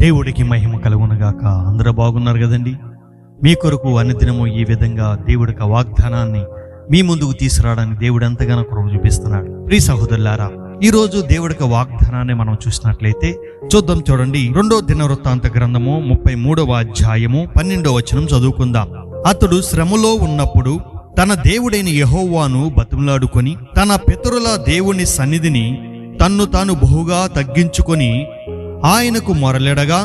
దేవుడికి మహిమ కలుగునుగాక. అందరూ బాగున్నారు కదండి. మీ కొరకు అనుదినము ఈ విధంగా దేవుడికి వాగ్దానాన్ని మీ ముందుకు తీసుకురావడానికి దేవుడు ఎంతగానో కృప చూపిస్తున్నాడు. ప్రియ సహోదరులారా, ఈ రోజు దేవుడికి వాగ్దానాన్ని మనం చూసినట్లయితే చూద్దాం. చూడండి, 2వ దినవృత్తాంత గ్రంథము 33వ అధ్యాయము 12వ వచనం చదువుకుందాం. అతడు శ్రమలో ఉన్నప్పుడు తన దేవుడైన యెహోవాను బతిమలాడుకొని తన పితరుల దేవుని సన్నిధిని తన్ను తాను బహుగా తగ్గించుకొని ఆయనకు మొరలెడగా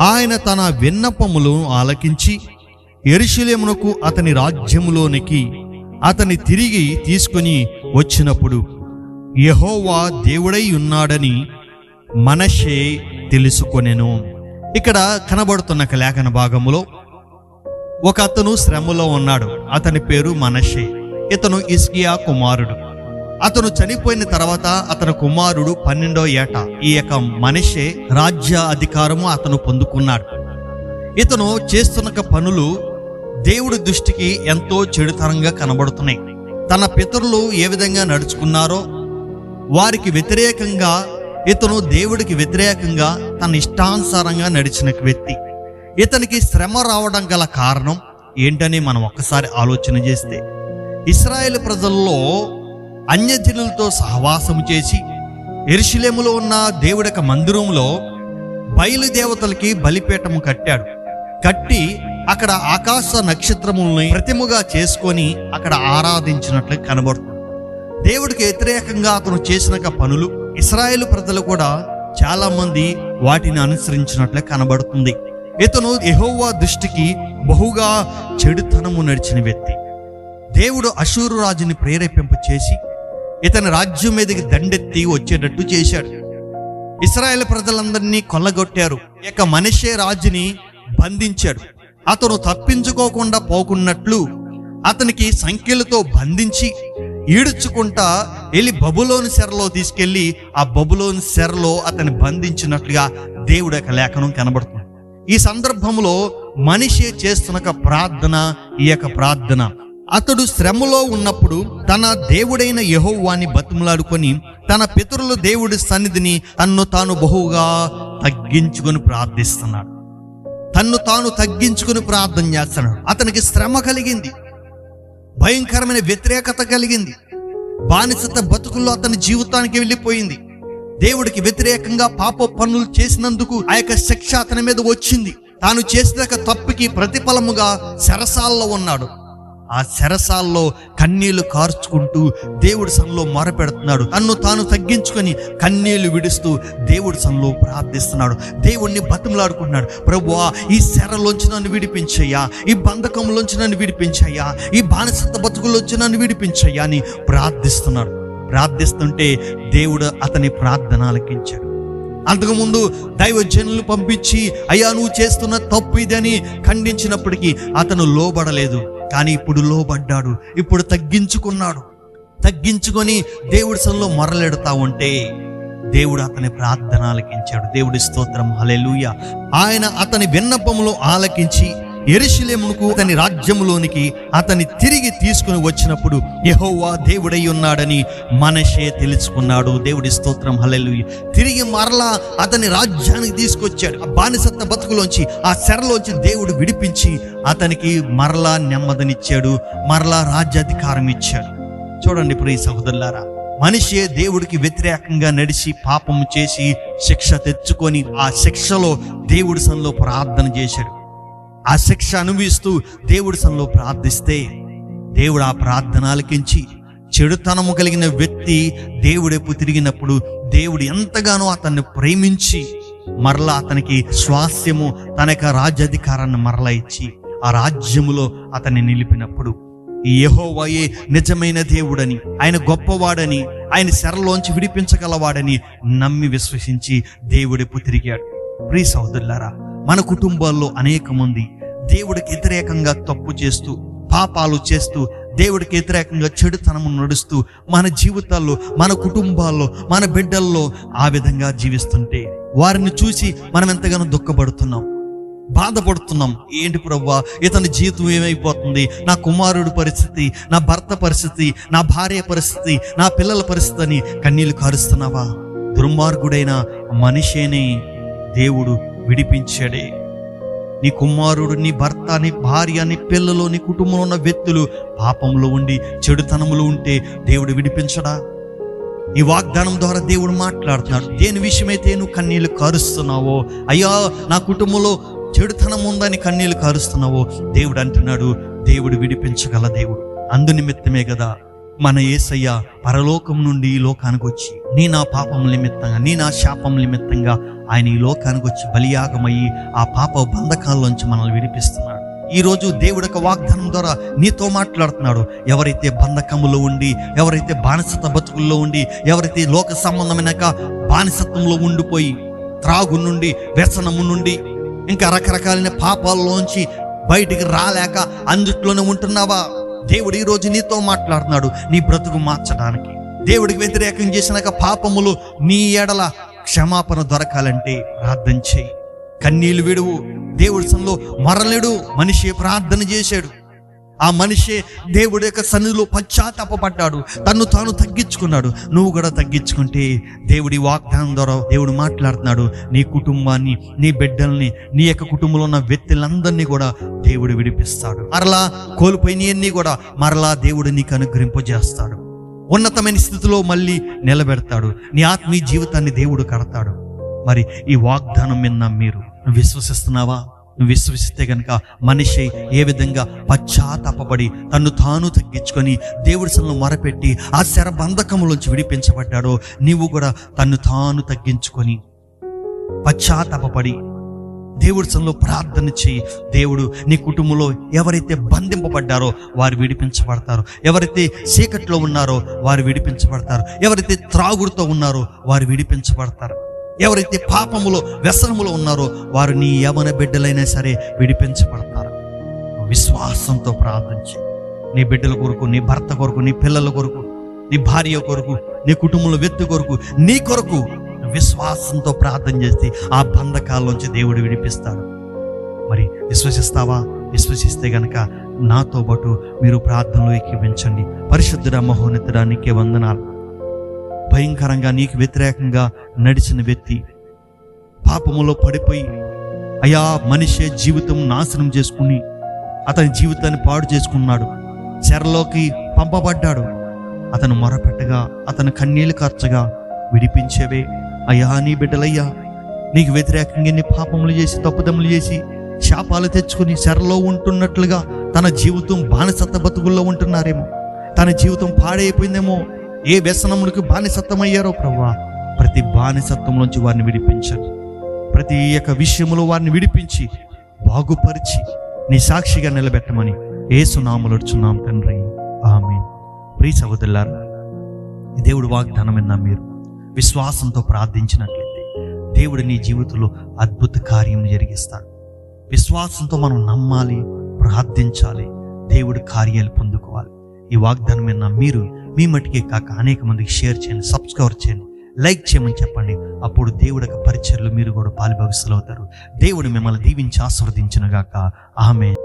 ఆయన తన విన్నపములు ఆలకించి యెరూషలేమునకు అతని రాజ్యములోనికి అతని తిరిగి తీసుకొని వచ్చినప్పుడు యెహోవా దేవుడై ఉన్నాడని మనష్షే తెలుసుకొనెను. ఇక్కడ కనబడుతున్న లేఖన భాగములో ఒక అతను శ్రమలో ఉన్నాడు. అతని పేరు మనష్షే. ఇతను హిజ్కియా కుమారుడు. అతను చనిపోయిన తర్వాత అతని కుమారుడు 12వ ఏట ఈ యొక్క మనష్షే రాజ్య అధికారము అతను పొందుకున్నాడు. ఇతను చేస్తున్న పనులు దేవుడి దృష్టికి ఎంతో చెడుతనంగా కనబడుతున్నాయి. తన పితరులు ఏ విధంగా నడుచుకున్నారో వారికి వ్యతిరేకంగా ఇతను దేవుడికి వ్యతిరేకంగా తన ఇష్టానుసారంగా నడిచిన వ్యక్తి. ఇతనికి శ్రమ రావడం గల కారణం ఏంటని మనం ఒక్కసారి ఆలోచన చేస్తే, ఇశ్రాయేలు ప్రజల్లో అన్యజనులతో సహవాసం చేసి యెరూషలేములో ఉన్న దేవుడి యొక్క మందిరంలో బయలుదేవతలకి బలిపీఠము కట్టి అక్కడ ఆకాశ నక్షత్రముల్ని ప్రతిమగా చేసుకొని అక్కడ ఆరాధించినట్లు కనబడుతుంది. దేవుడికి వ్యతిరేకంగా అతను చేసిన పనులు ఇశ్రాయేలు ప్రజలు కూడా చాలా మంది వాటిని అనుసరించినట్లే కనబడుతుంది. ఇతను యెహోవా దృష్టికి బహుగా చెడుతనము నడిచిన వ్యక్తి. దేవుడు అషూరు రాజుని ప్రేరేపింప చేసి ఇతని రాజ్యం మీదకి దండెత్తి వచ్చేటట్టు చేశాడు. ఇశ్రాయేలు ప్రజలందరినీ కొల్లగొట్టారు. ఇక మనష్షే రాజుని బంధించాడు. అతను తప్పించుకోకుండా పోకున్నట్లు అతనికి సంఖ్యలతో బంధించి ఈడ్చుకుంటా వెళ్ళి బబులోను చెరలో తీసుకెళ్లి ఆ బబులోను చెరలో అతన్ని బంధించినట్లుగా దేవుడి యొక్క లేఖనం కనబడుతుంది. ఈ సందర్భంలో మనిషి చేస్తున్న ప్రార్థన ఈ యొక్క ప్రార్థన. అతడు శ్రమలో ఉన్నప్పుడు తన దేవుడైన యెహోవాని బతిమలాడుకొని తన పితరుల దేవుడి సన్నిధిని తన్ను తాను బహుగా తగ్గించుకొని ప్రార్థిస్తున్నాడు. తన్ను తాను తగ్గించుకుని ప్రార్థన చేస్తున్నాడు. అతనికి శ్రమ కలిగింది, భయంకరమైన వ్యతిరేకత కలిగింది. బానిసత బతుకుల్లో అతని జీవితానికి వెళ్ళిపోయింది. దేవుడికి వ్యతిరేకంగా పాప పనులు చేసినందుకు ఆ యొక్క శిక్ష అతని మీద వచ్చింది. తాను చేసిన తప్పుకి ప్రతిఫలముగా చెరసాల్లో ఉన్నాడు. ఆ చెరసాల్లో కన్నీళ్లు కార్చుకుంటూ దేవుడి సన్నిధిలో మొరపెడుతున్నాడు. తన్ను తాను తగ్గించుకొని కన్నీళ్లు విడుస్తూ దేవుడి సన్నిధిలో ప్రార్థిస్తున్నాడు. దేవుణ్ణి బతిమలాడుకుంటున్నాడు. ప్రభువా, ఈ చెరలోంచి నన్ను విడిపించయ్యా, ఈ బంధకంలోంచి నన్ను విడిపించయ్యా, ఈ బానిసత్వ బతుకుల్లోంచి నన్ను విడిపించయ్యా అని ప్రార్థిస్తున్నాడు. ప్రార్థిస్తుంటే దేవుడు అతని ప్రార్థన ఆలకించాడు. అంతకుముందు దైవజనులు పంపించి అయ్యా నువ్వు చేస్తున్న తప్పు ఇదని ఖండించినప్పటికీ అతను లోబడలేదు. కానీ ఇప్పుడు లోబడ్డాడు. ఇప్పుడు తగ్గించుకొని దేవుడి సన్నిధిలో మొరలెడతా ఉంటే దేవుడు అతని ప్రార్థన ఆలకించాడు. దేవుడి స్తోత్రం, హల్లెలూయా. ఆయన అతని విన్నపములు ఆలకించి యెరూషలేమునకు అతని రాజ్యములోనికి అతని తిరిగి తీసుకుని వచ్చినప్పుడు యెహోవా దేవుడై ఉన్నాడని మనష్షే తెలుసుకున్నాడు. దేవుడి స్తోత్రం, హల్లెలూయా. తిరిగి మరలా అతని రాజ్యానికి తీసుకొచ్చాడు. ఆ బానిసత్వ బతుకులోంచి, ఆ చెరలోంచి దేవుడు విడిపించి అతనికి మరలా నెమ్మదినిచ్చాడు, మరలా రాజ్యాధికారం ఇచ్చాడు. చూడండి ప్రియ సహోదరులారా, మనిషే దేవుడికి వ్యతిరేకంగా నడిచి పాపము చేసి శిక్ష తెచ్చుకొని ఆ శిక్షలో దేవుడి సన్నిధిలో ప్రార్థన చేశాడు. ఆ శిక్ష అనుభవిస్తూ దేవుడి సన్నిధిలో ప్రార్థిస్తే దేవుడు ఆ ప్రార్థన ఆలకించి చెడుతనము కలిగిన వ్యక్తి దేవుడెప్పు తిరిగినప్పుడు దేవుడు ఎంతగానో అతన్ని ప్రేమించి మరలా అతనికి స్వాస్థ్యము, తన యొక్క రాజ్యాధికారాన్ని మరలా ఇచ్చి ఆ రాజ్యములో అతన్ని నిలిపినప్పుడు ఈ యెహోవాయే నిజమైన దేవుడని, ఆయన గొప్పవాడని, ఆయన చెరలోంచి విడిపించగలవాడని నమ్మి విశ్వసించి దేవుడెప్పు తిరిగాడు. ప్రియ సహోదరులారా, మన కుటుంబాల్లో అనేక మంది దేవుడికి వ్యతిరేకంగా తప్పు చేస్తూ, పాపాలు చేస్తూ, దేవుడికి వ్యతిరేకంగా చెడుతనము నడుస్తూ మన జీవితాల్లో, మన కుటుంబాల్లో, మన బిడ్డల్లో ఆ విధంగా జీవిస్తుంటే వారిని చూసి మనం ఎంతగానో దుఃఖపడుతున్నాం, బాధపడుతున్నాం. ఏంటి ప్రభువా, ఇతని జీవితం ఏమైపోతుంది, నా కుమారుడి పరిస్థితి, నా భర్త పరిస్థితి, నా భార్య పరిస్థితి, నా పిల్లల పరిస్థితి అని కన్నీళ్లు కారుస్తున్నావా? దుర్మార్గుడైన మనిషిని దేవుడు విడిపించాడే. నీ కుమారుడు, నీ భర్త, నీ భార్య, నీ పిల్లలు, నీ కుటుంబంలో ఉన్న వ్యక్తులు పాపంలో ఉండి చెడుతనములో ఉంటే దేవుడు విడిపించడా? ఈ వాగ్దానం ద్వారా దేవుడు మాట్లాడుతున్నాడు. దేని విషయమైతే నువ్వు కన్నీళ్లు కారుస్తున్నావో, అయ్యా నా కుటుంబంలో చెడుతనం ఉందని కన్నీళ్లు కారుస్తున్నావో, దేవుడు అంటున్నాడు, దేవుడు విడిపించగల దేవుడు. అందు నిమిత్తమే కదా మన యేసయ్య పరలోకం నుండి ఈ లోకానికి వచ్చి నా పాపం నిమిత్తంగా, నా శాపం నిమిత్తంగా ఆయన ఈ లోకానికి వచ్చి బలియాగమయ్యి ఆ పాప బంధకాల్లోంచి మనల్ని విడిపిస్తున్నాడు. ఈరోజు దేవుడి యొక్క వాగ్దానం ద్వారా నీతో మాట్లాడుతున్నాడు. ఎవరైతే బంధకములో ఉండి, ఎవరైతే బానిసత్వ బతుకుల్లో ఉండి, ఎవరైతే లోక సంబంధమైన బానిసత్వంలో ఉండిపోయి త్రాగు నుండి, వ్యసనము నుండి, ఇంకా రకరకాలైన పాపాల్లోంచి బయటికి రాలేక అందుట్లోనే ఉంటున్నావా? దేవుడు ఈరోజు నీతో మాట్లాడుతున్నాడు. నీ బ్రతుకు మార్చడానికి, దేవుడికి వ్యతిరేకం చేసిన పాపములు నీ ఎడల క్షమాపణ దొరకాలంటే ప్రార్థన చేయి. కన్నీళ్లు విడువు. దేవుడి సన్నిధిలో మరలేడు. మనిషి ప్రార్థన చేశాడు. ఆ మనిషి దేవుడి యొక్క సన్నిధిలో పశ్చాత్తాపపడ్డాడు, తన్ను తాను తగ్గించుకున్నాడు. నువ్వు కూడా తగ్గించుకుంటే దేవుడి వాగ్దానం ద్వారా దేవుడు మాట్లాడుతున్నాడు. నీ కుటుంబాన్ని, నీ బిడ్డల్ని, నీ యొక్క కుటుంబంలో ఉన్న వ్యక్తులందరినీ కూడా దేవుడు విడిపిస్తాడు. మరలా కోల్పోయినవన్నీ కూడా మరలా దేవుడు నీకు అనుగ్రహింపజేస్తాడు. ఉన్నతమైన స్థితిలో మళ్ళీ నిలబెడతాడు. నీ ఆత్మీయ జీవితాన్ని దేవుడు కడతాడు. మరి ఈ వాగ్దానం విన్న మీరు నువ్వు విశ్వసిస్తున్నావా? నువ్వు విశ్వసిస్తే కనుక మనిషి ఏ విధంగా పశ్చాత్తాపపడి తన్ను తాను తగ్గించుకొని దేవుడి సన్నిధిలో మొరపెట్టి ఆ శరబంధకములోంచి విడిపించబడ్డాడో, నీవు కూడా తన్ను తాను తగ్గించుకొని పశ్చాత్తాపపడి దేవుడి సన్నిధిలో ప్రార్థన చేయి. దేవుడు నీ కుటుంబంలో ఎవరైతే బంధింపబడ్డారో వారు విడిపించబడతారు. ఎవరైతే చీకట్లో ఉన్నారో వారు విడిపించబడతారు. ఎవరైతే త్రాగుడుతో ఉన్నారో వారు విడిపించబడతారు. ఎవరైతే పాపములో, వ్యసనములో ఉన్నారో వారు నీ యవన బిడ్డలైనా సరే విడిపించబడతారు. విశ్వాసంతో ప్రార్థించి నీ బిడ్డల కొరకు, నీ భర్త కొరకు, నీ పిల్లల కొరకు, నీ భార్య కొరకు, నీ కుటుంబంలో వ్యక్తి కొరకు, నీ కొరకు విశ్వాసంతో ప్రార్థన చేస్తే ఆ బంధకాల్లోంచి దేవుడు విడిపిస్తాడు. మరి విశ్వసిస్తావా? విశ్వసిస్తే గనక నాతో పాటు మీరు ప్రార్థనలో ఏకీభవించండి. పరిశుద్ధుడా, మహోన్నతుడా, నీకే వందనాలు. భయంకరంగా నీకు వ్యతిరేకంగా నడిచిన వ్యక్తి పాపములో పడిపోయి, అయా మనిషి జీవితం నాశనం చేసుకుని అతని జీవితాన్ని పాడు చేసుకున్నాడు, చెరలోకి పంపబడ్డాడు. అతను మొరపెట్టగా, అతను కన్నీళ్లు కార్చగా విడిపించేవే. అయ్యా నీ బిడ్డలయ్యా, నీకు వ్యతిరేకంగా ఎన్ని పాపములు చేసి, తప్పుదములు చేసి, శాపాలు తెచ్చుకుని చెరలో ఉంటున్నట్లుగా తన జీవితం బానిసత్వ బతుకుల్లో ఉంటున్నారేమో, తన జీవితం పాడైపోయిందేమో, ఏ వ్యసనములకు బానిసత్వమయ్యారో ప్రభువా, ప్రతి బానిసత్వంలోంచి వారిని విడిపించండి. ప్రతి ఒక్క విషయంలో వారిని విడిపించి బాగుపరిచి నీ సాక్షిగా నిలబెట్టమని యేసు నామములో అడుగుచున్నాం తండ్రి, ఆమేన్. ప్రియ సహోదరులారా, దేవుడు వాగ్దానం విన్న మీరు విశ్వాసంతో ప్రార్థించినట్లయితే దేవుడు నీ జీవితంలో అద్భుత కార్యం జరిగిస్తాడు. విశ్వాసంతో మనం నమ్మాలి, ప్రార్థించాలి, దేవుడి కార్యాలు పొందుకోవాలి. ఈ వాగ్దానం విన్న మీరు మీ మట్టుకే కాక అనేక మందికి షేర్ చేయండి, సబ్స్క్రైబ్ చేయండి, లైక్ చేయమని చెప్పండి. అప్పుడు దేవుడి యొక్క పరిచర్యలు మీరు కూడా పాలుభాగస్తులు అవుతారు. దేవుడు మిమ్మల్ని దీవించి ఆశీర్వదించును గాక. ఆమేన్.